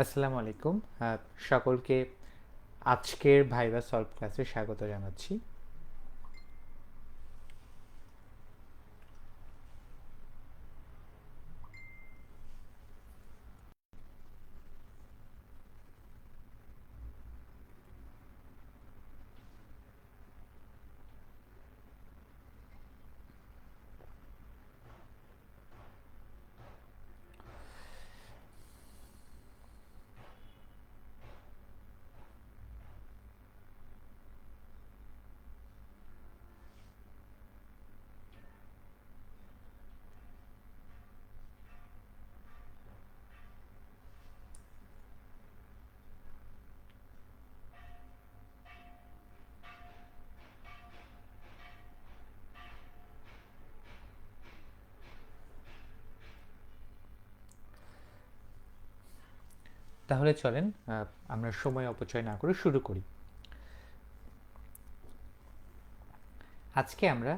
আসসালামু আলাইকুম। সকলকে আজকের ভাইভা সলভ ক্লাসে স্বাগত জানাচ্ছি। তাহলে চলেন আমরা সময় অপচয় না করে শুরু করি। আজকে আমরা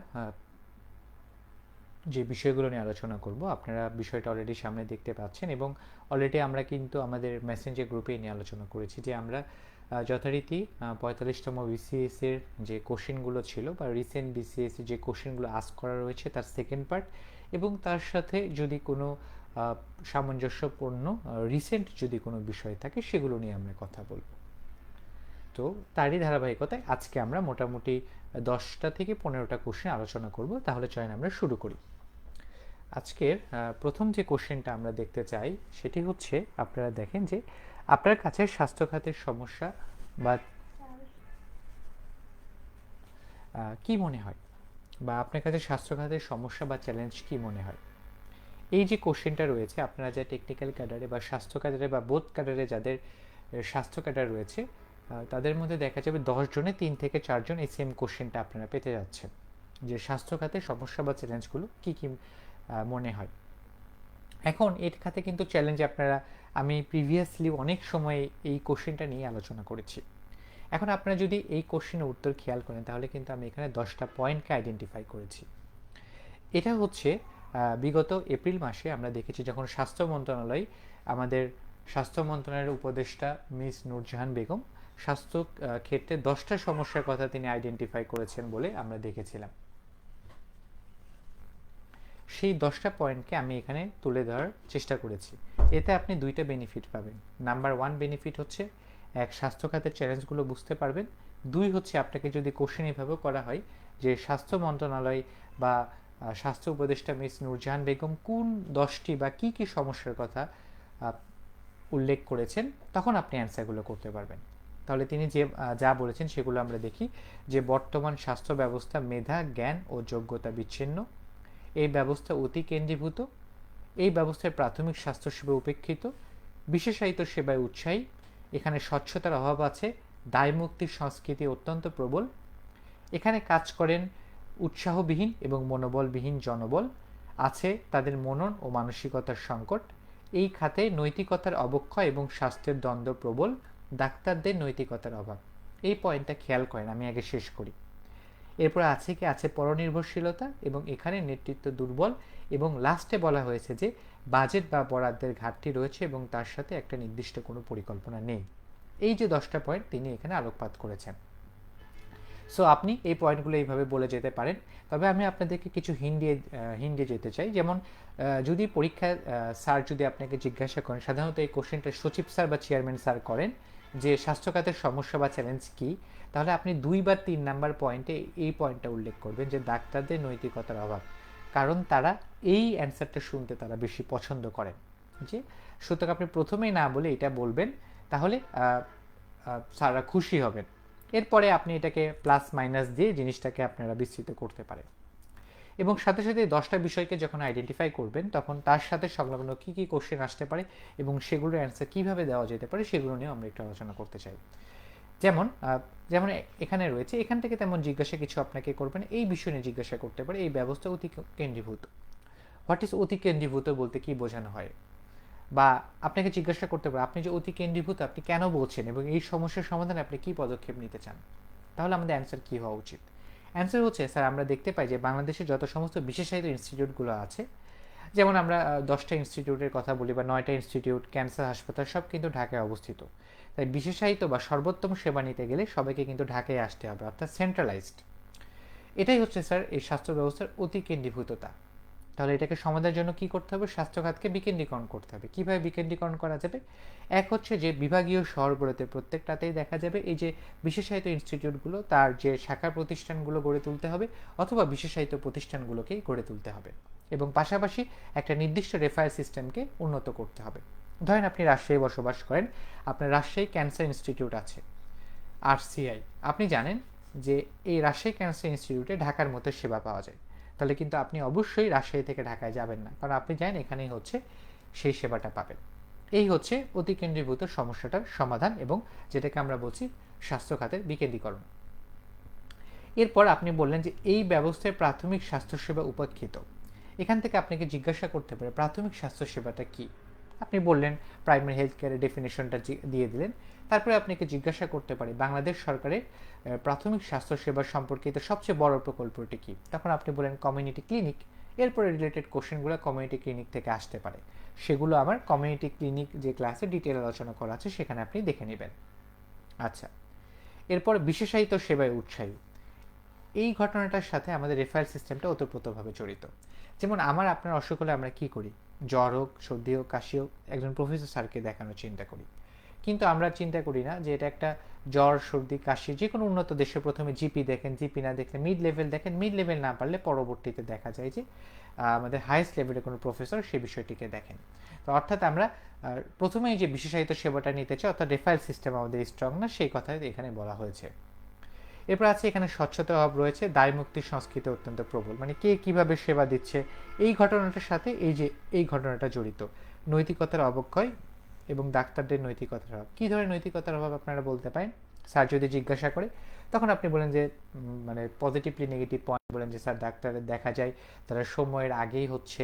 যে বিষয়গুলো নিয়ে আলোচনা করব, আপনারা বিষয়টা অলরেডি সামনে দেখতে পাচ্ছেন এবং অলরেডি আমরা কিন্তু আমাদের মেসেঞ্জার গ্রুপে নিয়ে আলোচনা করেছি যে আমরা যথারীতি 45তম বিসিএস এর যে কোশ্চেনগুলো ছিল বা রিসেন্ট বিসিএস এর যে কোশ্চেনগুলো আস্ক করা রয়েছে তার সেকেন্ড পার্ট এবং তার সাথে যদি কোনো সামঞ্জস্যপূর্ণ রিসেন্ট যদি কোনো বিষয় থাকে সেগুলো নিয়ে আমরা কথা বলবো। তো তারই ধারাবাহিকতায় আজকে আমরা মোটামুটি 10টা থেকে 15টা কোশ্চেন আলোচনা করব। তাহলে চলেন আমরা শুরু করি। আজকের প্রথম যে কোশ্চেনটা আমরা দেখতে চাই সেটি হচ্ছে, আপনারা দেখেন যে আপনার কাছে স্বাস্থ্য খাতের সমস্যা বা কি মনে হয়, বা আপনার কাছে স্বাস্থ্য খাতের সমস্যা বা চ্যালেঞ্জ কি মনে হয়। এই যে কোশ্চেনটা রয়েছে, আপনারা যা টেকনিক্যাল ক্যাডারে বা স্বাস্থ্য ক্যাডারে বা বোধ ক্যাডারে যাদের স্বাস্থ্য ক্যাডার রয়েছে, তাদের মধ্যে দেখা যাবে 10 জনে 3 থেকে 4 জন এই সেম কোশ্চেনটা আপনারা পেতে যাচ্ছেন যে স্বাস্থ্য খাতের সমস্যা বা চ্যালেঞ্জগুলো কী কী মনে হয়। এখন এর খাতে কিন্তু চ্যালেঞ্জ আপনারা, আমি প্রিভিয়াসলি অনেক সময় এই কোশ্চেনটা নিয়ে আলোচনা করেছি। এখন আপনারা যদি এই কোশ্চেনের উত্তর খেয়াল করেন তাহলে কিন্তু আমি এখানে 10টা পয়েন্টকে আইডেন্টিফাই করেছি। এটা হচ্ছে বিগত এপ্রিল মাসে আমরা দেখেছি যখন স্বাস্থ্য মন্ত্রণালয়, আমাদের স্বাস্থ্য মন্ত্রণালয়ের উপদেষ্টা মিস নূরজাহান বেগম স্বাস্থ্য ক্ষেত্রে 10টা সমস্যার কথা তিনি আইডেন্টিফাই করেছেন বলে আমরা দেখেছিলাম। সেই 10টা পয়েন্টকে আমি এখানে তুলে ধরার চেষ্টা করেছি। এতে আপনি দুইটা বেনিফিট পাবেন। নাম্বার 1 বেনিফিট হচ্ছে, এক, স্বাস্থ্য খাতের চ্যালেঞ্জগুলো বুঝতে পারবেন। 2 হচ্ছে, আপনাকে যদি কোশ্চেন এভাবেও করা হয় যে স্বাস্থ্য মন্ত্রণালয় বা স্বাস্থ্য উপদেষ্টা মিস নূরজাহান বেগম কোন 10টি বা কী কী সমস্যার কথা উল্লেখ করেছেন, তখন আপনি অ্যান্সারগুলো করতে পারবেন। তাহলে তিনি যে যা বলেছেন সেগুলো আমরা দেখি যে বর্তমান স্বাস্থ্য ব্যবস্থা মেধা, জ্ঞান ও যোগ্যতা বিচ্ছিন্ন, এই ব্যবস্থা অতি কেন্দ্রীভূত, এই ব্যবস্থায় প্রাথমিক স্বাস্থ্যসেবা উপেক্ষিত, বিশেষায়িত সেবায় উৎসাহী, এখানে স্বচ্ছতার অভাব আছে, দায়মুক্তির সংস্কৃতি অত্যন্ত প্রবল, এখানে কাজ করেন উৎসাহবিহীন এবং মনোবলবিহীন জনবল, আছে তাদের মনন ও মানসিকতার সংকট, এই খাতে নৈতিকতার অবক্ষয় এবং স্বাস্থ্যের দ্বন্দ্ব প্রবল, ডাক্তারদের নৈতিকতার অভাব। এই পয়েন্টটা খেয়াল করেন, আমি আগে শেষ করি। এরপর আছে কি, আছে পরনির্ভরশীলতা এবং এখানে নেতৃত্ব দুর্বল, এবং লাস্টে বলা হয়েছে যে বাজেট বা বরাদ্দের ঘাটতি রয়েছে এবং তার সাথে একটা নির্দিষ্ট কোনো পরিকল্পনা নেই। এই যে 10টা পয়েন্ট তিনি এখানে আলোকপাত করেছেন। সো আপনি এই পয়েন্টগুলো এইভাবে বলে যেতে পারেন। তবে আমি আপনাদেরকে কিছু হিন্ট দিয়ে যেতে চাই। যেমন যদি পরীক্ষায় স্যার যদি আপনাকে জিজ্ঞাসা করেন, সাধারণত এই কোশ্চেনটা সচিব স্যার বা চেয়ারম্যান স্যার করেন যে স্বাস্থ্য খাতের সমস্যা বা চ্যালেঞ্জ কী, তাহলে আপনি 2 বা 3 নাম্বার পয়েন্টে এই পয়েন্টটা উল্লেখ করবেন যে ডাক্তারদের নৈতিকতার অভাব, কারণ তারা এই অ্যান্সারটা শুনতে তারা বেশি পছন্দ করেন। যে সুতরাং আপনি প্রথমেই না বলে এটা বলবেন, তাহলে স্যাররা খুশি হবেন। এরপরে আপনি এটাকে প্লাস মাইনাস দিয়ে জিনিসটাকে আপনারা বিস্তৃত করতে পারেন। এবং সাথে সাথে 10টা বিষয়কে যখন আইডেন্টিফাই করবেন তখন তার সাথে সংলগ্ন কী কী কোশ্চেন আসতে পারে এবং সেগুলোর অ্যান্সার কীভাবে দেওয়া যেতে পারে সেগুলো নিয়েও আমরা একটু আলোচনা করতে চাই। যেমন যেমন এখানে রয়েছে, এখান থেকে তেমন জিজ্ঞাসা কিছু আপনাকে করবেন, এই বিষয় নিয়ে জিজ্ঞাসা করতে পারে এই ব্যবস্থা অতি কেন্দ্রীভূত। হোয়াট ইজ অতি কেন্দ্রীভূত বলতে কী বোঝানো হয়, বা আপনাকে জিজ্ঞাসা করতে পারে আপনি যে অতি কেন্দ্রীভূত আপনি কেন বলছেন এবং এই সমস্যার সমাধানে আপনি কী পদক্ষেপ নিতে চান। তাহলে আমাদের অ্যান্সার কী হওয়া উচিত? অ্যান্সার হচ্ছে, স্যার আমরা দেখতে পাই যে বাংলাদেশে যত সমস্ত বিশেষায়িত ইনস্টিটিউটগুলো আছে, যেমন আমরা 10টা ইনস্টিটিউটের কথা বলি বা 9টা ইনস্টিটিউট, ক্যান্সার হাসপাতাল সব কিন্তু ঢাকায় অবস্থিত। তাই বিশেষায়িত বা সর্বোত্তম সেবা নিতে গেলে সবাইকে কিন্তু ঢাকায় আসতে হবে, অর্থাৎ সেন্ট্রালাইজড। এটাই হচ্ছে স্যার এই স্বাস্থ্য ব্যবস্থার অতি কেন্দ্রীভূততা। তাহলে এটাকে সমাধানের জন্য কি করতে হবে? স্বাস্থ্য খাতকে বিকেন্দ্রীকরণ করতে হবে। কিভাবে বিকেন্দ্রীকরণ করা যাবে? এক হচ্ছে যে বিভাগীয় শহরগুলোতে প্রত্যেকটাতেই দেখা যাবে এই যে বিশেষায়িত ইনস্টিটিউটগুলো, তার যে শাখা প্রতিষ্ঠানগুলো গড়ে তুলতে হবে, অথবা বিশেষায়িত প্রতিষ্ঠানগুলোকেই গড়ে তুলতে হবে, এবং পাশাপাশি একটা নির্দিষ্ট রেফারেল সিস্টেমকে উন্নত করতে হবে। ধরেন আপনি রাজশাহী বসবাস করেন, আপনার রাজশাহী ক্যান্সার ইনস্টিটিউট আছে, RCI। আপনি জানেন যে এই রাজশাহী ক্যান্সার ইনস্টিটিউটে ঢাকার মতো সেবা পাওয়া যায়। তাহলে কিন্তু আপনি অবশ্যই রাজশাহী থেকে ঢাকায় যাবেন না, কারণ আপনি জানেন এখানেই হচ্ছে সেই সেবাটা পাবেন। এই হচ্ছে অতি কেন্দ্রীভূত সমস্যাটার সমাধান, এবং যেটাকে আমরা বলছি স্বাস্থ্য খাতের বিকেন্দ্রীকরণ। এরপর আপনি বললেন যে এই ব্যবস্থায় প্রাথমিক স্বাস্থ্যসেবা উপেক্ষিত। এখান থেকে আপনাকে জিজ্ঞাসা করতে পারে প্রাথমিক স্বাস্থ্যসেবাটা কি। আপনি বললেন প্রাইমারি হেলথ কেয়ারের ডেফিনেশনটা দিয়ে দিলেন। তারপরে আপনাকে জিজ্ঞাসা করতে পারে বাংলাদেশ সরকারের প্রাথমিক স্বাস্থ্যসেবা সম্পর্কিত সবচেয়ে বড় প্রকল্পটি কি। তখন আপনি বলেন কমিউনিটি ক্লিনিক। এরপরে রিলেটেড কোশ্চেনগুলো কমিউনিটি ক্লিনিক থেকে আসতে পারে, সেগুলো আমার কমিউনিটি ক্লিনিক যে ক্লাসে ডিটেল আলোচনা করা আছে সেখানে আপনি দেখে নেবেন। আচ্ছা, এরপর বিশেষায়িত সেবায় উৎসাহী। এই ঘটনাটার সাথে আমাদের রেফারেল সিস্টেমটা ওতপ্রোতভাবে জড়িত। যেমন আমার আপনার অসুখ হলে আমরা কি করি? জ্বর হোক, সর্দি হোক, কাশি হোক, একজন প্রফেসর স্যারকে দেখানোর চিন্তা করি। কিন্তু আমরা চিন্তা করি না যে এটা একটা জ্বর, সর্দি, কাশি। যে কোনো উন্নত দেশে প্রথমে জিপি দেখেন, জিপি না দেখলে মিড লেভেল দেখেন, মিড লেভেল না পারলে পরবর্তীতে দেখা যায় যে আমাদের হাইয়েস্ট লেভেলের কোনো প্রফেসর সেই বিষয়টিকে দেখেন। তো অর্থাৎ আমরা প্রথমেই যে বিশেষায়িত সেবাটা নিতে চাই, অর্থাৎ রেফারেল সিস্টেম আমাদের স্ট্রং না, সেই কথাই এখানে বলা হয়েছে। এরপর আছে এখানে স্বচ্ছতা অভাব রয়েছে, দায়মুক্তির সংস্কৃতি অত্যন্ত প্রবল, মানে কে কিভাবে সেবা দিচ্ছে এই ঘটনাটার সাথে এই ঘটনাটা জড়িত। নৈতিকতার অবক্ষয় এবং ডাক্তারদের নৈতিকতার অভাব। কী ধরনের নৈতিকতার অভাব আপনারা বলতে পারেন? স্যার যদি জিজ্ঞাসা করে তখন আপনি বলেন যে মানে পজিটিভলি নেগেটিভ পয়েন্ট বলেন যে স্যার ডাক্তারের দেখা যায় তারা সময়ের আগেই হচ্ছে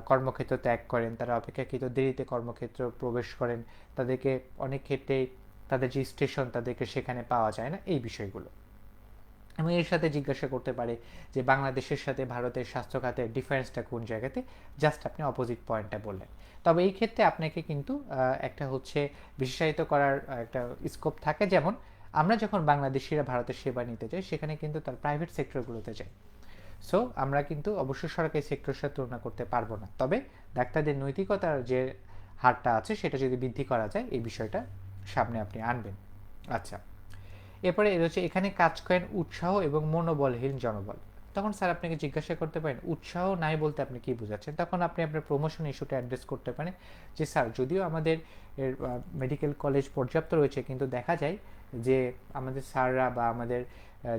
কর্মক্ষেত্র ত্যাগ করেন, তারা অপেক্ষাকৃত দেরিতে কর্মক্ষেত্র প্রবেশ করেন, তাদেরকে অনেক ক্ষেত্রেই তাদের যে স্টেশন তাদেরকে সেখানে পাওয়া যায় না, এই বিষয়গুলো। এবং এর সাথে জিজ্ঞাসা করতে পারে যে বাংলাদেশের সাথে ভারতের স্বাস্থ্য খাতের ডিফারেন্সটা কোন জায়গাতে। জাস্ট আপনি অপোজিট পয়েন্টটা বললেন। তবে এই ক্ষেত্রে আপনাকে কিন্তু একটা হচ্ছে বিশেষায়িত করার একটা স্কোপ থাকে। যেমন আমরা যখন বাংলাদেশিরা ভারতের সেবা নিতে যাই সেখানে কিন্তু তার প্রাইভেট সেক্টরগুলোতে যাই। সো আমরা কিন্তু অবশ্যই সরকারি সেক্টরের সাথে তুলনা করতে পারবো না। তবে ডাক্তারদের নৈতিকতার যে হারটা আছে সেটা যদি বৃদ্ধি করা যায়, এই বিষয়টা সামনে আপনি আনবেন। আচ্ছা, এরপরে হচ্ছে এখানে কাজ করেন উৎসাহ এবং মনোবলহীন জনবল। তখন স্যার আপনাকে জিজ্ঞাসা করতে পারেন উৎসাহ নাই বলতে আপনি কি বোঝাচ্ছেন। তখন আপনি আপনার প্রমোশন ইস্যুটা অ্যাড্রেস করতে পারেন যে স্যার যদিও আমাদের মেডিকেল কলেজ পর্যাপ্ত রয়েছে, কিন্তু দেখা যায় যে আমাদের স্যাররা বা আমাদের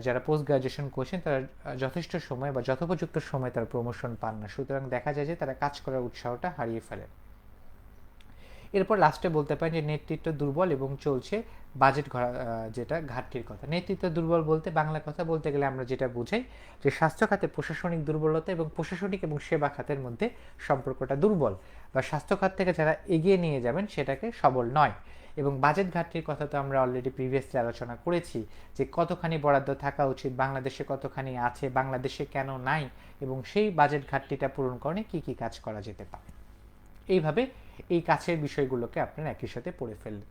যারা পোস্ট গ্রাজুয়েশন করছেন তারা যথেষ্ট সময় বা যথোপযুক্ত সময় তারা প্রমোশন পান না, সুতরাং দেখা যায় যে তারা কাজ করার উৎসাহটা হারিয়ে ফেলেন। এরপর লাস্টে বলতে পারেন যে নেতৃত্ব দুর্বল এবং চলছে বাজেট যেটা ঘাটতির কথা। নেতৃত্ব দুর্বল বলতে বাংলা কথা বলতে গেলে আমরা যেটা বুঝাই যে স্বাস্থ্য খাতে প্রশাসনিক দুর্বলতা এবং প্রশাসনিক এবং সেবা খাতের মধ্যে সম্পর্কটা দুর্বল, বা স্বাস্থ্য খাত থেকে যারা এগিয়ে নিয়ে যাবেন সেটাকে সবল নয়। এবং বাজেট ঘাটতির কথা তো আমরা অলরেডি প্রিভিয়াসলি আলোচনা করেছি যে কতখানি বরাদ্দ থাকা উচিত, বাংলাদেশে কতখানি আছে, বাংলাদেশে কেন নাই, এবং সেই বাজেট ঘাটতিটা পূরণ করণে কী কী কাজ করা যেতে পারে। এইভাবে এই কাছের বিষয়গুলোকে আপনারা একই সাথে পড়ে ফেললেন।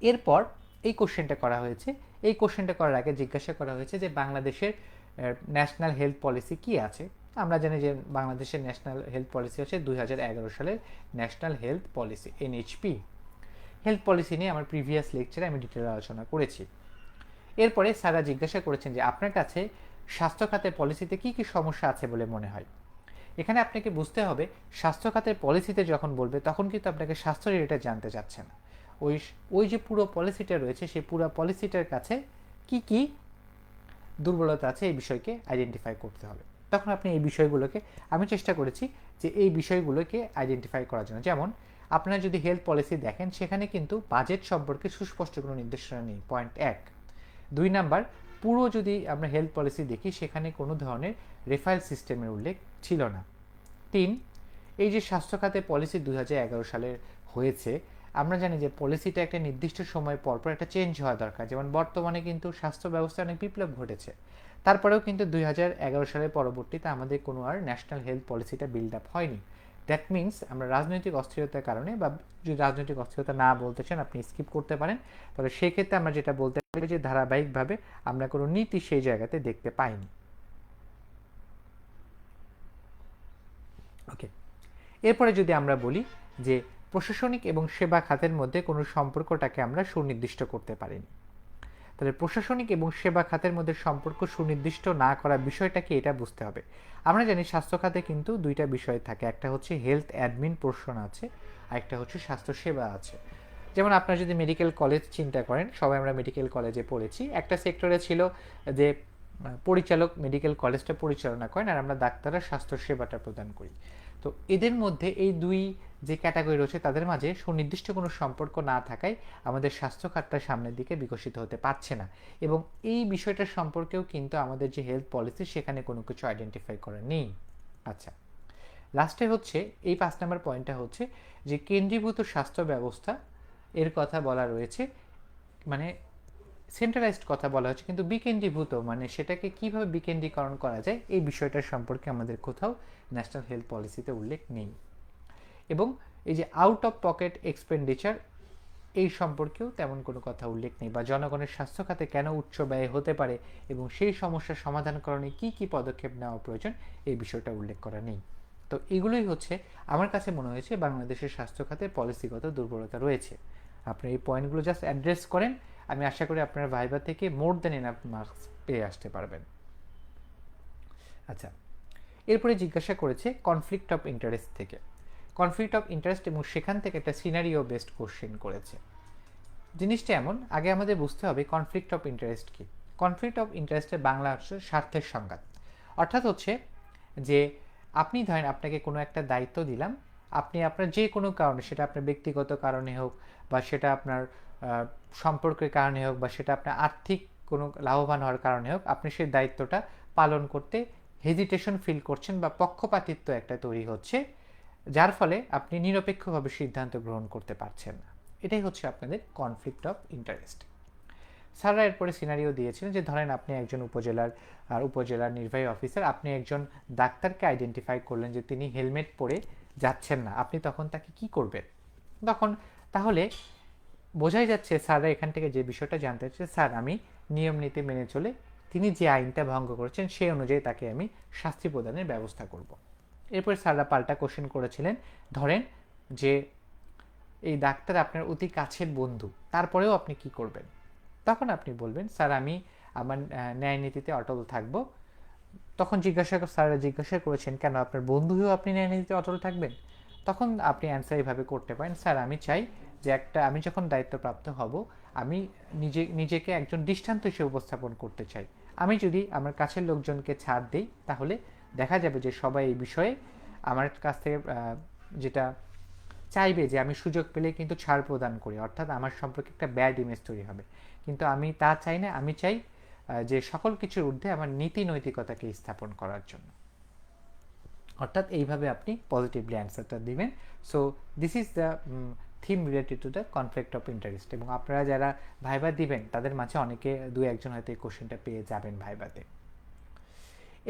এরপর এই কোশ্চেনটা করা হয়েছে। এই কোশ্চেনটা করার আগে জিজ্ঞাসা করা হয়েছে যে বাংলাদেশের ন্যাশনাল হেলথ পলিসি কি আছে। আমরা জানি যে বাংলাদেশের ন্যাশনাল হেলথ পলিসি হচ্ছে 2011 সালের national health policy, NHP। Health policy নিয়ে আমার প্রিভিয়াস লেকচারে আমি ডিটেল আলোচনা করেছি। এরপরে স্যারা জিজ্ঞাসা করেছেন যে আপনার কাছে স্বাস্থ্য খাতের পলিসিতে কি কি সমস্যা আছে বলে মনে হয়। এখানে আপনাকে বুঝতে হবে স্বাস্থ্য খাতের পলিসিতে যখন বলবে তখন কিন্তু আপনাকে স্বাস্থ্য রিলেটেড জানতে চাচ্ছে না। ওই যে পুরো পলিসিটা রয়েছে সেই পুরো পলিসিটার কাছে কি কি দুর্বলতা আছে এই বিষয়কে আইডেন্টিফাই করতে হবে। তখন আপনি এই বিষয়গুলোকে, আমি চেষ্টা করেছি যে এই বিষয়গুলোকে আইডেন্টিফাই করার জন্য। যেমন আপনারা যদি হেলথ পলিসি দেখেন সেখানে কিন্তু বাজেট সম্পর্কে সুস্পষ্ট কোনো নির্দেশনা নেই, পয়েন্ট 1। 2 নাম্বার, পুরো যদি আমরা হেলথ পলিসি দেখি সেখানে কোনো ধরনের রেফারেল সিস্টেমের উল্লেখ ছিল না। 3, এই যে স্বাস্থ্য খাতে পলিসি 2011 সালের হয়েছে, আমরা জানি যে পলিসিটা একটা নির্দিষ্ট সময় পর পর একটা চেঞ্জ হওয়া দরকার। যেমন বর্তমানে কিন্তু স্বাস্থ্য ব্যবস্থায় অনেক বিপ্লব ঘটেছে, তারপরেও কিন্তু 2011 সালের পরবর্তীতে আমাদের কোনো আর ন্যাশনাল হেলথ পলিসিটা বিল্ড আপ হয়নি। দ্যাট মিনস আমরা রাজনৈতিক অস্থিরতার কারণে, বা যদি রাজনৈতিক অস্থিরতা না বলতে চান আপনি স্কিপ করতে পারেন, তবে সেক্ষেত্রে আমরা যেটা বলতে পারি যে ধারাবাহিকভাবে আমরা কোনো নীতি সেই জায়গাতে দেখতে পাইনি। ওকে, এরপরে যদি আমরা বলি যে প্রশাসনিক এবং সেবা খাতের মধ্যে কোনো সম্পর্কটাকে আমরা সুনির্দিষ্ট করতে পারিনি, তাহলে প্রশাসনিক এবং সেবা খাতের মধ্যে সম্পর্ক সুনির্দিষ্ট না করার বিষয়টাকে এটা বুঝতে হবে। আমরা জানি স্বাস্থ্য খাতে কিন্তু দুইটা বিষয় থাকে, একটা হচ্ছে হেলথ অ্যাডমিন পোর্শন আছে, আর একটা হচ্ছে স্বাস্থ্য সেবা আছে। যেমন আপনারা যদি মেডিকেল কলেজ চিন্তা করেন, সবাই আমরা মেডিকেল কলেজে পড়েছি, একটা সেক্টরে ছিল যে পরিচালক মেডিকেল কলেজটা পরিচালনা করেন, আর আমরা ডাক্তাররা স্বাস্থ্য সেবাটা প্রদান করি। তো এদের মধ্যে এই দুই যে ক্যাটাগরি রয়েছে তাদের মাঝে সুনির্দিষ্ট কোনো সম্পর্ক না থাকায় আমাদের স্বাস্থ্য খাতটা সামনের দিকে বিকশিত হতে পারছে না, এবং এই বিষয়টার সম্পর্কেও কিন্তু আমাদের যে হেলথ পলিসি সেখানে কোনো কিছু আইডেন্টিফাই করা নেই। আচ্ছা, লাস্টে হচ্ছে এই 5 নম্বর পয়েন্টটা হচ্ছে যে কেন্দ্রীভূত স্বাস্থ্য ব্যবস্থা এর কথা বলা রয়েছে, মানে সেন্ট্রালাইজড কথা বলা হচ্ছে, কিন্তু বিকেন্দ্রীভূত মানে সেটাকে কিভাবে বিকেন্দ্রীকরণ করা যায় এই বিষয়টার সম্পর্কে আমাদের কোথাও ন্যাশনাল হেলথ পলিসিতে উল্লেখ নেই। এবং এই যে আউট অফ পকেট এক্সপেন্ডিচার এই সম্পর্কেও তেমন কোনো কথা উল্লেখ নেই, বা জনগণের স্বাস্থ্য খাতে কেন উচ্চ ব্যয় হতে পারে এবং সেই সমস্যার সমাধানকরণে কী কী পদক্ষেপ নেওয়া প্রয়োজন এই বিষয়টা উল্লেখ করা নেই। তো এগুলোই হচ্ছে আমার কাছে মনে হয়েছে বাংলাদেশের স্বাস্থ্য খাতে পলিসিগত দুর্বলতা রয়েছে। আপনি এই পয়েন্টগুলো জাস্ট অ্যাড্রেস করেন, আমি আশা করি আপনার ভাইবা থেকে মোর দেন এনাফ মার্কস পেয়ে আসতে পারবেন। আচ্ছা, এরপরে জিজ্ঞাসা করেছে কনফ্লিক্ট অফ ইন্টারেস্ট থেকে, কনফ্লিক্ট অফ ইন্টারেস্ট, এবং সেখান থেকে একটা সিনারিও বেসড কোশ্চেন করেছে। জিনিসটা এমন, আগে আমাদের বুঝতে হবে কনফ্লিক্ট অফ ইন্টারেস্ট কি। কনফ্লিক্ট অফ ইন্টারেস্টের বাংলা হচ্ছে স্বার্থের সংঘাত। অর্থাৎ হচ্ছে যে আপনি ধরেন আপনাকে কোনো একটা দায়িত্ব দিলাম, আপনি আপনার যে কোনো কারণে, সেটা আপনার ব্যক্তিগত কারণে হোক, বা সেটা আপনার সম্পর্কের কারণে হোক, বা সেটা আপনার আর্থিক কোনো লাভবান হওয়ার কারণে হোক, আপনি সেই দায়িত্বটা পালন করতে হেজিটেশন ফিল করছেন, বা পক্ষপাতিত্ব একটা তৈরি হচ্ছে, যার ফলে আপনি নিরপেক্ষভাবে সিদ্ধান্ত গ্রহণ করতে পারছেন না। এটাই হচ্ছে আপনাদের কনফ্লিক্ট অফ ইন্টারেস্ট। স্যাররা এরপরে সিনারিও দিয়েছিলেন যে ধরেন আপনি একজন উপজেলার নির্বাহী অফিসার, আপনি একজন ডাক্তারকে আইডেন্টিফাই করলেন যে তিনি হেলমেট পরে যাচ্ছেন না, আপনি তখন তাকে কি করবেন? তখন তাহলে বোঝাই যাচ্ছে স্যাররা এখান থেকে যে বিষয়টা জানতে চাচ্ছে, স্যার আমি নিয়ম নীতি মেনে চলে তিনি যে আইনটা ভঙ্গ করেছেন সেই অনুযায়ী তাকে আমি শাস্তি প্রদানের ব্যবস্থা করব। এরপর স্যাররা পাল্টা কোশ্চেন করেছিলেন, ধরেন যে এই ডাক্তার আপনার অতি কাছের বন্ধু, তারপরেও আপনি কি করবেন? তখন আপনি বলবেন, স্যার আমি আমার ন্যায় নীতিতে অটল থাকব। তখন স্যাররা জিজ্ঞাসা করেছেন, কেন আপনার বন্ধু হয়েও আপনি ন্যায় নীতিতে অটল থাকবেন? তখন আপনি অ্যান্সার এইভাবে করতে পারেন, স্যার আমি চাই যে আমি যখন দায়িত্বপ্রাপ্ত হব, আমি নিজেকে একজন দৃষ্টান্ত হিসেবে উপস্থাপন করতে চাই। আমি যদি আমার কাছের লোকজনকে ছাড় দিই, তাহলে দেখা যাবে যে সবাই এই বিষয়ে আমার কাছ থেকে যেটা চাইবে যে আমি সুযোগ পেলে কিন্তু ছাড় প্রদান করি, অর্থাৎ আমার সম্পর্কে একটা ব্যাড ইমেজ তৈরি হবে। কিন্তু আমি তা চাই না, আমি চাই যে সকল কিছুর ঊর্ধ্বে আমার নীতি নৈতিকতাকে স্থাপন করার জন্য। অর্থাৎ এইভাবে আপনি পজিটিভলি অ্যান্সারটা দিবেন। So this is the theme related to the conflict of interest, এবং আপনারা যারা ভাইবা দিবেন তাদের মাঝে অনেকে 2-1 হয়তো এই কোশ্চেনটা পেয়ে যাবেন ভাইবাতে।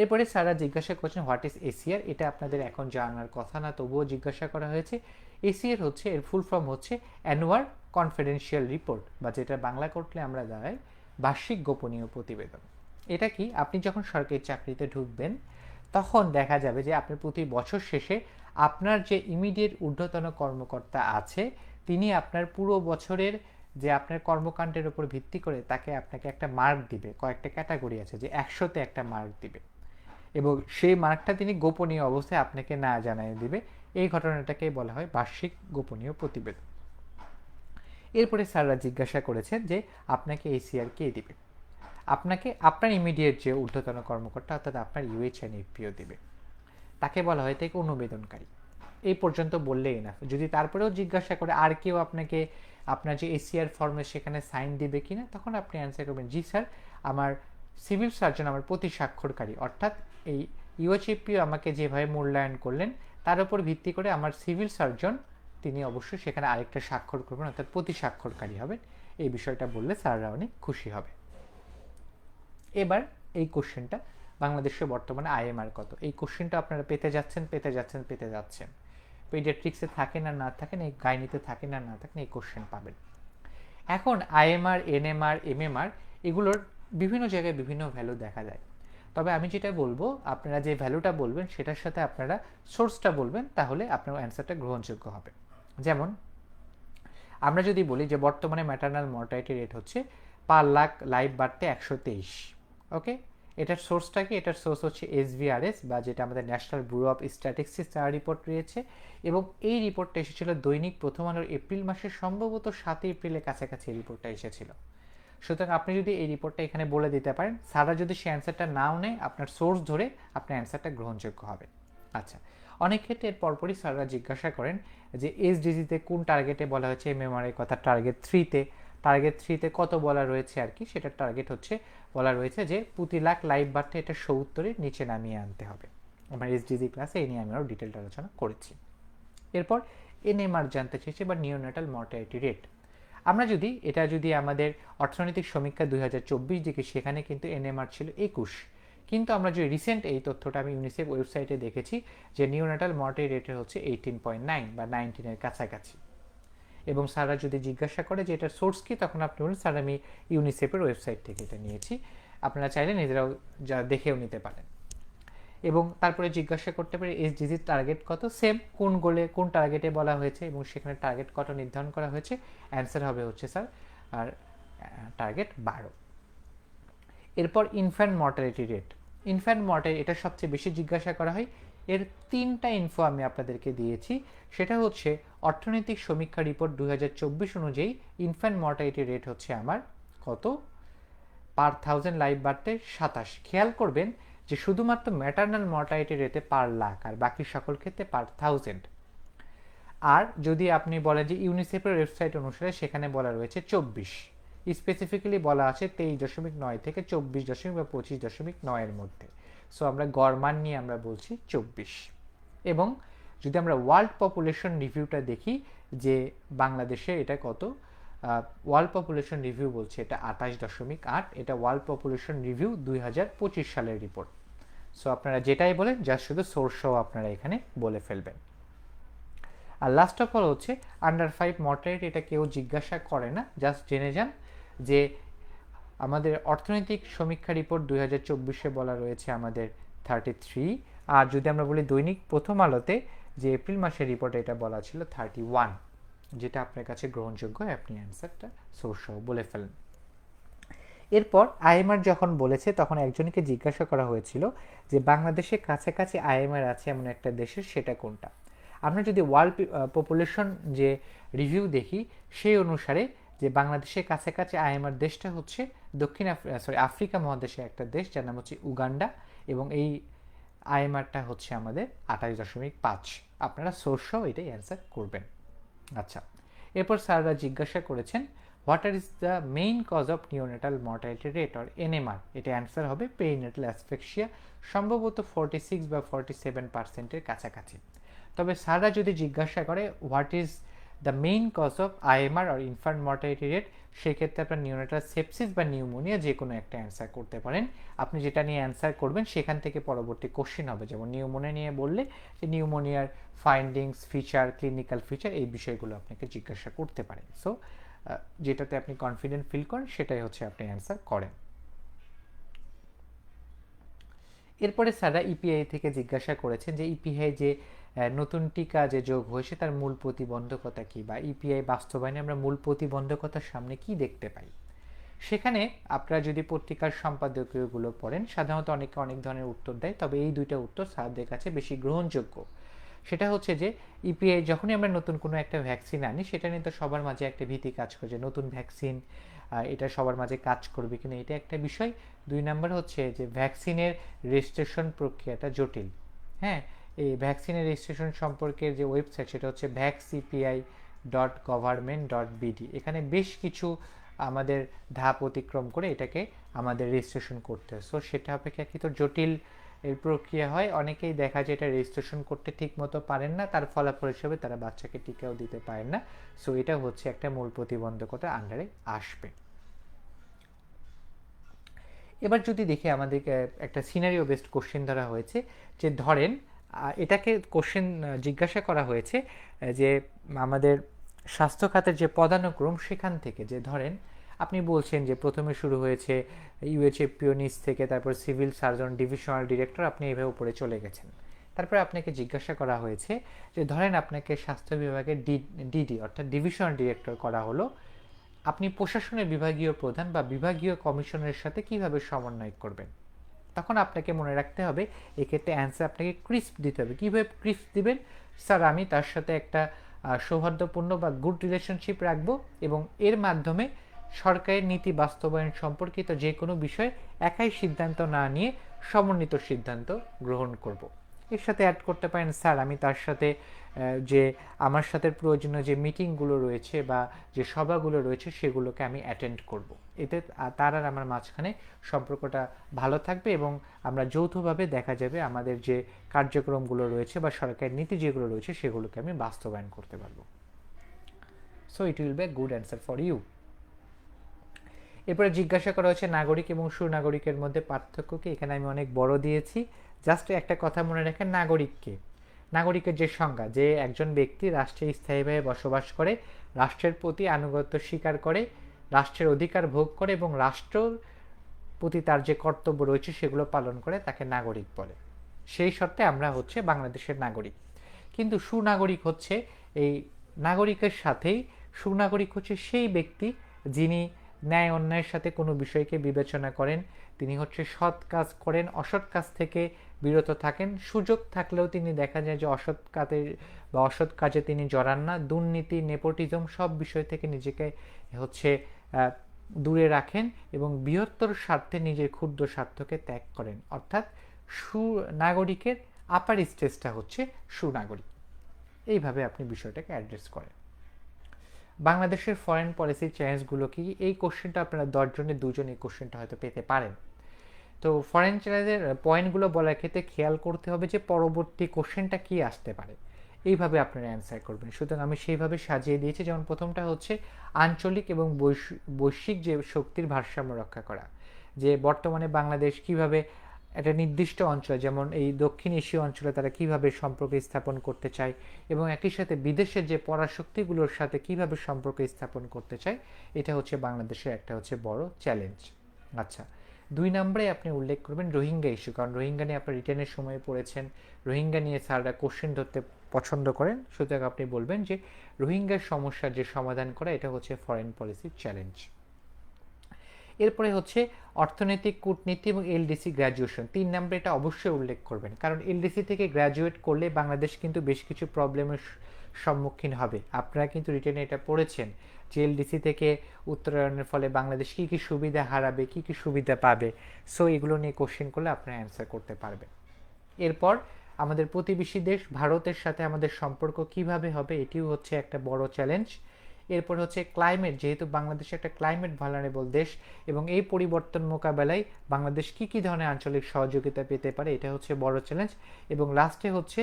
এরপরে স্যাররা জিজ্ঞাসা করছেন হোয়াট ইজ এসিআর, এটা আপনাদের এখন জানার কথা না, তবুও জিজ্ঞাসা করা হয়েছে। এসিআর হচ্ছে, এর ফুল ফর্ম হচ্ছে অ্যানুয়াল কনফিডেন্সিয়াল রিপোর্ট, বা যেটা বাংলা করলে আমরা দাঁড়াই বার্ষিক গোপনীয় প্রতিবেদন। এটা কি, আপনি যখন সরকারি চাকরিতে ঢুকবেন তখন দেখা যাবে যে আপনি প্রতি বছর শেষে আপনার যে ইমিডিয়েট ঊর্ধ্বতন কর্মকর্তা আছে তিনি আপনার পুরো বছরের যে আপনার কর্মকাণ্ডের উপর ভিত্তি করে তাকে আপনাকে একটা মার্ক দিবে, কয়েকটা ক্যাটাগরি আছে, যে 100তে একটা মার্ক দিবে, এবং সেই মার্কটা তিনি গোপনীয় অবস্থায় আপনাকে না জানিয়ে দিবে। এই ঘটনাটাকে বলা হয় বার্ষিক গোপনীয় প্রতিবেদন। এরপরে স্যাররা জিজ্ঞাসা করেছেন যে আপনাকে এসিআর কে দিবে? আপনাকে আপনার ইমিডিয়েট যে ঊর্ধ্বতন কর্মকর্তা, অর্থাৎ আপনার ইউএইচএন এফপিও দিবে, তাকে বলা হয় থেকে অনুবেদনকারী। এই পর্যন্ত বললেই না, যদি তারপরেও জিজ্ঞাসা করে আর কেউ আপনাকে আপনার যে এসিআর ফর্মে সেখানে সাইন দিবে কিনা, তখন আপনি অ্যান্সার করবেন জি স্যার, আমার সিভিল সার্জন আমার প্রতি স্বাক্ষরকারী, অর্থাৎ এই ইউএইচএফপিও আমাকে যেভাবে মূল্যায়ন করলেন তার উপর ভিত্তি করে আমার সিভিল সার্জন তিনি অবশ্যই সেখানে আরেকটা স্বাক্ষর করবেন, অর্থাৎ প্রতি স্বাক্ষরকারী হবেন। এই বিষয়টা বললে স্যাররা অনেক খুশি হবে। এবার এই কোশ্চেনটা বাংলাদেশে বর্তমানে আইএমআর কত, এই কোশ্চেনটা আপনারা পেতে যাচ্ছেন। পেডিয়াট্রিক্সে থাকেন আর না থাকেন, এই গাইনিতে থাকেন আর না থাকেন, এই কোশ্চেন পাবেন। এখন আইএমআর, এনএমআর, এমএমআর এগুলোর বিভিন্ন জায়গায় বিভিন্ন ভ্যালু দেখা যায়। তবে আমি যেটা বলবো, আপনারা যে ভ্যালুটা বলবেন সেটার সাথে আপনারা সোর্সটা বলবেন, তাহলে আপনার অ্যান্সারটা গ্রহণযোগ্য হবে। যেমন আমরা যদি বলি যে বর্তমানে ম্যাটারনাল মর্টালিটি রেট হচ্ছে পার লাখ লাইভ বার্থে 123, ওকে, এটার সোর্সটা কি? এটার সোর্স হচ্ছে SVRS বা যেটা আমাদের ন্যাশনাল ব্যুরো অফ স্ট্যাটিস্টিক্স তার রিপোর্ট রয়েছে, এবং এই রিপোর্টটা এসেছিল দৈনিক প্রথম আলোর এপ্রিল মাসের সম্ভবত 7 এপ্রিলের কাছাকাছি এই রিপোর্টটা এসেছিল। সুতরাং আপনি যদি এই রিপোর্টটা এখানে বলে দিতে পারেন, স্যাররা যদি সে অ্যান্সারটা নাও নেয়, আপনার সোর্স ধরে আপনার অ্যান্সারটা গ্রহণযোগ্য হবে। আচ্ছা, অনেক ক্ষেত্রে এর পরপরই স্যাররা জিজ্ঞাসা করেন যে SDGতে কোন টার্গেটে বলা হয়েছে এমএমআরের কথা, টার্গেট থ্রিতে কত বলা রয়েছে আর কি, সেটার টার্গেট হচ্ছে বলা রয়েছে যে প্রতি লাখ লাইভ বার্থে এটা 70-এর নিচে নামিয়ে আনতে হবে। আমার SDG ক্লাসে এই নিয়ে আমি আরও ডিটেলড আলোচনা করেছি। এরপর এনএমআর জানতে চেয়েছে বা নিওনেটাল মর্টালিটি রেট। আমরা যদি আমাদের অর্থনৈতিক সমীক্ষা 2024 দিকে, সেখানে কিন্তু এনএমআর ছিল 21, কিন্তু আমরা যে রিসেন্ট এই তথ্যটা আমি ইউনিসেফ ওয়েবসাইটে দেখেছি যে নিওনেটাল মর্টালিটি রেটের হচ্ছে 18.9 বা 19-এর কাছাকাছি। এবং স্যাররা যদি জিজ্ঞাসা করে যে এটার সোর্স কি, তখন আপনি বলেন স্যার আমি ইউনিসেফের ওয়েবসাইট থেকে এটা নিয়েছি, আপনারা চাইলে নিজেরাও যা দেখেও নিতে পারেন। এবং তারপরে জিজ্ঞাসা করতে পারে SDGর টার্গেট কত, সেম কোন গোলে কোন টার্গেটে বলা হয়েছে এবং সেখানে টার্গেট কত নির্ধারণ করা হয়েছে, অ্যান্সার হবে হচ্ছে স্যার আর টার্গেট 12। এরপর infant mortality rate. Infant mortality এটা সবচেয়ে বেশি জিজ্ঞাসা করা হয়। এর 3টা ইনফো আমি আপনাদেরকে দিয়েছি। সেটা হচ্ছে অর্থনৈতিক সমীক্ষা রিপোর্ট 2024 অনুযায়ী ইনফ্যান্ট মর্টালিটি রেট হচ্ছে আমার কত, পার 1000 লাইভ বার্থে 27। খেয়াল করবেন যে শুধুমাত্র ম্যাটারনাল মর্টালিটি রেটে পার লাখ, আর বাকি সকল ক্ষেত্রে পার 1000। আর যদি আপনি বলেন যে ইউনিসেফের ওয়েবসাইট অনুসারে, সেখানে বলা রয়েছে 24, স্পেসিফিক্যালি বলা আছে 23.9 থেকে 24 বা 25.9 এর মধ্যে। সো আমরা গড়মান নিয়ে আমরা বলছি 24। এবং যদি আমরা ওয়ার্ল্ড পপুলেশন রিভিউটা দেখি যে বাংলাদেশে এটা কত, ওয়ার্ল্ড পপুলেশন রিভিউ বলছে এটা 28.8, এটা ওয়ার্ল্ড পপুলেশন রিভিউ 2025 সালের রিপোর্ট। সো আপনারা যেটাই বলেন জাস্ট শুধু সোর্সও আপনারা এখানে বলে ফেলবেন। আর লাস্ট অফ অল হচ্ছে আন্ডার 5 মর্টালিটি, এটা কেউ জিজ্ঞাসা করে না, জাস্ট জেনে যান যে আমাদের অর্থনৈতিক সমীক্ষা রিপোর্ট 2024-এ বলা রয়েছে আমাদের 33, আর যদি আমরা বলি দৈনিক প্রথম আলোতে যে এপ্রিল মাসের রিপোর্টে এটা বলা ছিল 31, যেটা আপনার কাছে গ্রহণযোগ্য হয়, আপনি অ্যান্সারটা সোর্স সহ বলে ফেলেন। এরপর আইএমআর যখন বলেছে, তখন একজনকে জিজ্ঞাসা করা হয়েছিল যে বাংলাদেশের কাছাকাছি আইএমআর আছে এমন একটা দেশের, সেটা কোনটা। আমরা যদি ওয়ার্ল্ড পপুলেশন যে রিভিউ দেখি, সেই অনুসারে যে বাংলাদেশের কাছাকাছি আইএমআর দেশটা হচ্ছে আফ্রিকা মহাদেশের একটা দেশ যার নাম হচ্ছে উগান্ডা, এবং এই আইএমআরটা হচ্ছে আমাদের 28.5। আপনারা সোর্স সহ এটাই অ্যান্সার করবেন। আচ্ছা, এরপর স্যাররা জিজ্ঞাসা করেছেন what is the main cause of neonatal mortality rate or NMR, এটা অ্যান্সার হবে পেরিনেটাল অ্যাসফিক্সিয়া, সম্ভবত 46 বা 47%-এর কাছাকাছি। তবে স্যাররা যদি জিজ্ঞাসা করে what is the main cause of IMR or infant mortality rate, সেক্ষেত্রে আপনার নিওনেটাল সেপসিস বা নিউমোনিয়া যে কোনো একটা অ্যান্সার করতে পারেন। আপনি যেটা নিয়ে অ্যান্সার করবেন সেখান থেকে পরবর্তী কোশ্চেন হবে, যেমন নিউমোনিয়া নিয়ে বললে যে নিউমোনিয়ার ফাইন্ডিংস, ফিচার, ক্লিনিক্যাল ফিচার, এই বিষয়গুলো আপনাকে জিজ্ঞাসা করতে পারেন। সো যেটাতে আপনি কনফিডেন্ট ফিল করেন সেটাই হচ্ছে আপনি অ্যান্সার করেন। এরপরে স্যাররা ইপিআই থেকে জিজ্ঞাসা করেছেন যে ইপিআই যে নতুন টিকা যে যোগ হয়েছে তার মূল প্রতিবন্ধকতা কি, বা ইপিআই বাস্তবায়নে আমরা মূল প্রতিবন্ধকতার সামনে কি দেখতে পাই। সেখানে আপনারা যদি পত্রিকার সম্পাদকীয়গুলো পড়েন, সাধারণত অনেকে অনেক ধরনের উত্তর দেয়, তবে এই দুইটা উত্তর স্যারদের কাছে বেশি গ্রহণযোগ্য। সেটা হচ্ছে যে ইপিআই যখনই আমরা নতুন কোনো একটা ভ্যাকসিন আনি, সেটা নিয়ে তো সবার মাঝে একটা ভীতি কাজ করে যে নতুন ভ্যাকসিন এটা সবার মাঝে কাজ করবে কিনা, এটা একটা বিষয়। 2 নম্বর হচ্ছে যে ভ্যাকসিনের রেজিস্ট্রেশন প্রক্রিয়াটা জটিল। হ্যাঁ, এই ভ্যাকসিনের রেজিস্ট্রেশন সম্পর্কের যে ওয়েবসাইট, সেটা হচ্ছে vaccpi.government.bd। এখানে বেশ কিছু আমাদের ধাপ অতিক্রম করে এটাকে আমাদের রেজিস্ট্রেশন করতে হয়। সো সেটা অপেক্ষাকৃত জটিল এর প্রক্রিয়া হয়। অনেকেই দেখা যায় এটা রেজিস্ট্রেশন করতে ঠিক মতো পারেন না, তার ফলাফল হিসেবে তারা বাচ্চাকে টিকাও দিতে পারেন না। সো এটা হচ্ছে একটা মূল প্রতিবন্ধকতার আন্ডারে আসবে। এবার যদি দেখি আমাদেরকে একটা সিনারিও বেসড কোশ্চেন ধরা হয়েছে, যে ধরেন এটাকে কোশ্চেন জিজ্ঞাসা করা হয়েছে যে আমাদের স্বাস্থ্য খাতের যে পদানুক্রম সেখান থেকে, যে ধরেন আপনি বলছেন যে প্রথমে শুরু হয়েছে ইউএচএফপিও নিচ থেকে, তারপর সিভিল সার্জন, ডিভিশনাল ডিরেক্টর, আপনি এইভাবে উপরে চলে গেছেন। তারপরে আপনাকে জিজ্ঞাসা করা হয়েছে যে ধরেন আপনাকে স্বাস্থ্য বিভাগের ডিডি অর্থাৎ ডিভিশনাল ডিরেক্টর করা হলো, আপনি প্রশাসনের বিভাগীয় প্রধান বা বিভাগীয় কমিশনের সাথে কিভাবে সমন্বয় করবেন। তখন আপনাকে মনে রাখতে হবে এক্ষেত্রে অ্যান্সার আপনাকে ক্রিস্প দিতে হবে। কীভাবে ক্রিস্প দিবেন? স্যার আমি তার সাথে একটা সৌহার্দ্যপূর্ণ বা গুড রিলেশনশিপ রাখবো এবং এর মাধ্যমে সরকারের নীতি বাস্তবায়ন সম্পর্কিত যে কোনো বিষয়ে একাই সিদ্ধান্ত না নিয়ে সমন্বিত সিদ্ধান্ত গ্রহণ করব। এর সাথে অ্যাড করতে পারেন, স্যার আমি তার সাথে যে আমার সাথে প্রয়োজনীয় যে মিটিংগুলো রয়েছে বা যে সভাগুলো রয়েছে সেগুলোকে আমি অ্যাটেন্ড করব। এতে তার আর আমার মাঝখানে সম্পর্কটা ভালো থাকবে এবং আমরা যৌথভাবে দেখা যাবে আমাদের যে কার্যক্রমগুলো রয়েছে বা সরকারের নীতি যেগুলো রয়েছে সেগুলোকে আমি বাস্তবায়ন করতে পারবো। So it will be a good answer for you. এরপরে জিজ্ঞাসা করা হচ্ছে নাগরিক এবং সুনাগরিকের মধ্যে পার্থক্য কি। এখানে আমি অনেক বড় দিয়েছি, জাস্ট একটা কথা মনে রাখেন, নাগরিককে, নাগরিকের যে সংজ্ঞা, যে একজন ব্যক্তি রাষ্ট্রে স্থায়ীভাবে বসবাস করে, রাষ্ট্রের প্রতি আনুগত্য স্বীকার করে, রাষ্ট্রের অধিকার ভোগ করে এবং রাষ্ট্রের প্রতি তার যে কর্তব্য রয়েছে সেগুলো পালন করে, তাকে নাগরিক বলে। সেই শর্তে আমরা হচ্ছে বাংলাদেশের নাগরিক। কিন্তু সুনাগরিক হচ্ছে এই নাগরিকের সাথেই, সুনাগরিক হচ্ছে সেই ব্যক্তি যিনি ন্যায় অন্যায়ের সাথে কোনো বিষয়কে বিবেচনা করেন, তিনি হচ্ছে সৎ কাজ করেন, অসৎ কাজ থেকে বিরত থাকেন, সুযোগ থাকলেও তিনি দেখা যায় যে অসৎ কাজে বা অসৎ কাজে তিনি জড়ান না, দুর্নীতি, নেপোটিজম সব বিষয় থেকে নিজেকে হচ্ছে দূরে রাখেন এবং বৃহত্তর স্বার্থে নিজের ক্ষুদ্র স্বার্থকে ত্যাগ করেন। অর্থাৎ সুনাগরিকের আপার স্টেজটা হচ্ছে সুনাগরিক। এইভাবে আপনি বিষয়টাকে অ্যাড্রেস করেন। বাংলাদেশের ফরেন পলিসির চ্যালেঞ্জগুলো কি? এই কোশ্চেনটা আপনারা 10 জনের 2 জন এই কোশ্চেনটা হয়তো পেতে পারেন। তো ফরেন চ্যালেঞ্জের পয়েন্টগুলো বলার ক্ষেত্রে খেয়াল করতে হবে যে পরবর্তী কোশ্চেনটা কি আসতে পারে, এইভাবে আপনারা অ্যান্সার করবেন। সুতরাং আমি সেইভাবে সাজিয়ে দিয়েছি। যেমন প্রথমটা হচ্ছে আঞ্চলিক এবং বৈশ্বিক যে শক্তির ভারসাম্য রক্ষা করা, যে বর্তমানে বাংলাদেশ কিভাবে একটা নির্দিষ্ট অঞ্চলে, যেমন এই দক্ষিণ এশীয় অঞ্চলে তারা কিভাবে সম্পর্ক স্থাপন করতে চায় এবং একই সাথে বিদেশের যে পরাশক্তিগুলোর সাথে কিভাবে সম্পর্ক স্থাপন করতে চায়, এটা হচ্ছে বাংলাদেশের একটা হচ্ছে বড় চ্যালেঞ্জ। আচ্ছা, 2 নম্বরে আপনি উল্লেখ করবেন রোহিঙ্গা ইস্যু, কারণ রোহিঙ্গা নিয়ে আপনার রিটেনের সময় পড়েছেন, রোহিঙ্গা নিয়ে স্যাররা কোশ্চেন ধরতে পছন্দ করেন। সুতরাং আপনি বলবেন যে রোহিঙ্গার সমস্যার যে সমাধান করা, এটা হচ্ছে ফরেন পলিসির চ্যালেঞ্জ। এরপরে হচ্ছে অর্থনৈতিক কূটনীতি এবং এলডিসি গ্র্যাজুয়েশন, 3 নম্বরে এটা অবশ্যই উল্লেখ করবেন, কারণ এলডিসি থেকে গ্র্যাজুয়েট করলে বাংলাদেশ কিন্তু বেশ কিছু প্রবলেমের সম্মুখীন হবে। আপনারা কিন্তু রিটেনে এটা পড়েছেন যে এলডিসি থেকে উত্তরায়ণের ফলে বাংলাদেশ কী কী সুবিধা হারাবে, কী কী সুবিধা পাবে। সো এগুলো নিয়ে কোশ্চেন করলে আপনারা অ্যান্সার করতে পারবেন। এরপর আমাদের প্রতিবেশী দেশ ভারতের সাথে আমাদের সম্পর্ক কিভাবে হবে, এটিও হচ্ছে একটা বড় চ্যালেঞ্জ। এরপর হচ্ছে ক্লাইমেট, যেহেতু বাংলাদেশ একটা ক্লাইমেট ভালনারেবল দেশ এবং এই পরিবর্তন মোকাবেলায় বাংলাদেশ কী কী ধরনের আঞ্চলিক সহযোগিতা পেতে পারে, এটা হচ্ছে বড় চ্যালেঞ্জ। এবং লাস্টে হচ্ছে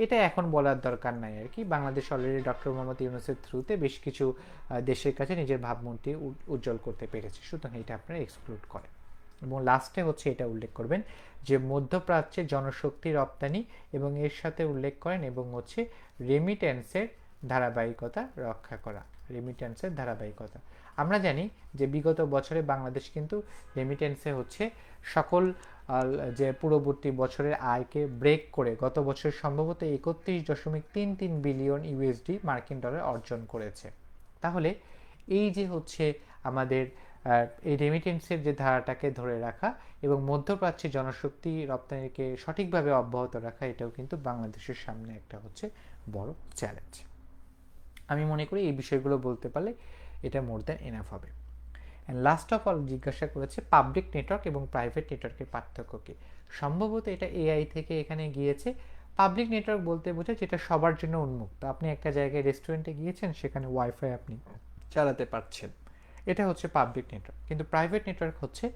এটা এখন বলার দরকার নাই আর কি, বাংলাদেশ অলরেডি ডক্টর মোহাম্মদ ইউনূসের থ্রুতে বেশ কিছু দেশের কাছে নিজের ভাবমূর্তি উজ্জ্বল করতে পেরেছে। সুতরাং এটা আপনারা এক্সক্লুড করেন। এবং লাস্টে হচ্ছে এটা উল্লেখ করবেন যে মধ্যপ্রাচ্যে জনশক্তি রপ্তানি এবং এর সাথে উল্লেখ করেন এবং হচ্ছে রেমিটেন্সের ধারাবাহিকতা রক্ষা করা, রেমিটেন্সের ধারাবাহিকতা। আমরা জানি যে বিগত বছরে বাংলাদেশ কিন্তু রেমিটেন্সে হচ্ছে সকল যে পূর্ববর্তী বছরের আয়কে ব্রেক করে গত বছর সম্ভবত 31.33 বিলিয়ন ইউএসডি মার্কিন ডলার অর্জন করেছে। তাহলে এই যে হচ্ছে আমাদের এই রেমিটেন্সের যে ধারাটাকে ধরে রাখা এবং মধ্যপ্রাচ্যে জনশক্তি রপ্তানিকে সঠিকভাবে অব্যাহত রাখা, এটাও কিন্তু বাংলাদেশের সামনে একটা হচ্ছে বড় চ্যালেঞ্জ। আমি মনে করি এই বিষয়গুলো বলতে পারলে এটা মোর দ্যান এনাফ হবে। অ্যান্ড লাস্ট অফ অল জিজ্ঞাসা করেছে পাবলিক নেটওয়ার্ক এবং প্রাইভেট নেটওয়ার্কের পার্থক্য কী। সম্ভবত এটা এআই থেকে এখানে গিয়েছে। পাবলিক নেটওয়ার্ক বলতে বোঝায় যেটা সবার জন্য উন্মুক্ত। আপনি একটা জায়গায় রেস্টুরেন্টে গিয়েছেন, সেখানে ওয়াইফাই আপনি চালাতে পারছেন, এটা হচ্ছে পাবলিক নেটওয়ার্ক। কিন্তু প্রাইভেট নেটওয়ার্ক হচ্ছে,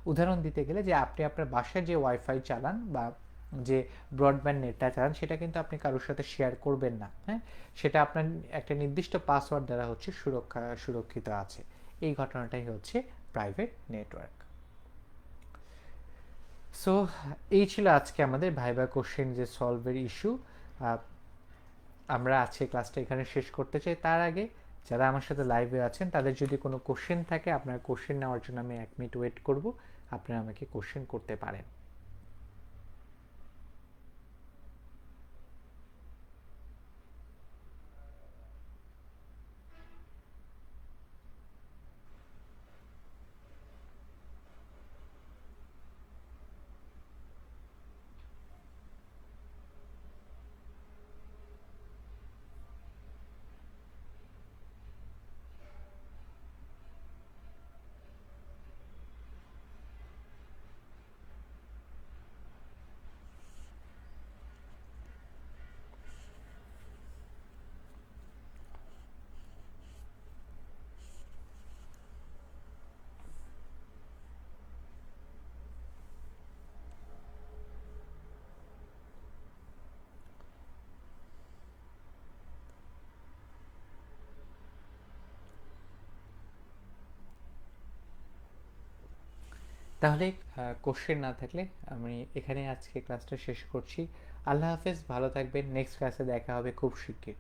উদাহরণ দিতে গেলে, যে আপনি আপনার বাসায় যে ওয়াইফাই চালান বা যে ব্রডব্যান্ড নেটটা চালান, সেটা কিন্তু আপনি কারোর সাথে শেয়ার করবেন না। হ্যাঁ, সেটা আপনার একটা নির্দিষ্ট পাসওয়ার্ড দ্বারা হচ্ছে সুরক্ষিত আছে। এই ঘটনাটাই হচ্ছে প্রাইভেট নেটওয়ার্ক। সো এই ছিল আজকে আমাদের ভাইবা কোশ্চেন যে সলভের ইস্যু। আমরা আজকে ক্লাসটা এখানে শেষ করতে চাই। তার আগে যারা আমার সাথে লাইভে আছেন তাদের যদি কোনো কোশ্চেন থাকে, আপনার কোশ্চেন নেওয়ার জন্য আমি 1 মিনিট ওয়েট করব, আপনারা আমাকে কোশ্চেন করতে পারেন। তাহলে কোশ্চেন না থাকলে আমি এখানে আজকে ক্লাসটা শেষ করছি। আল্লাহ হাফেজ, ভালো থাকবেন। নেক্সট ক্লাসে দেখা হবে খুব শিগগির।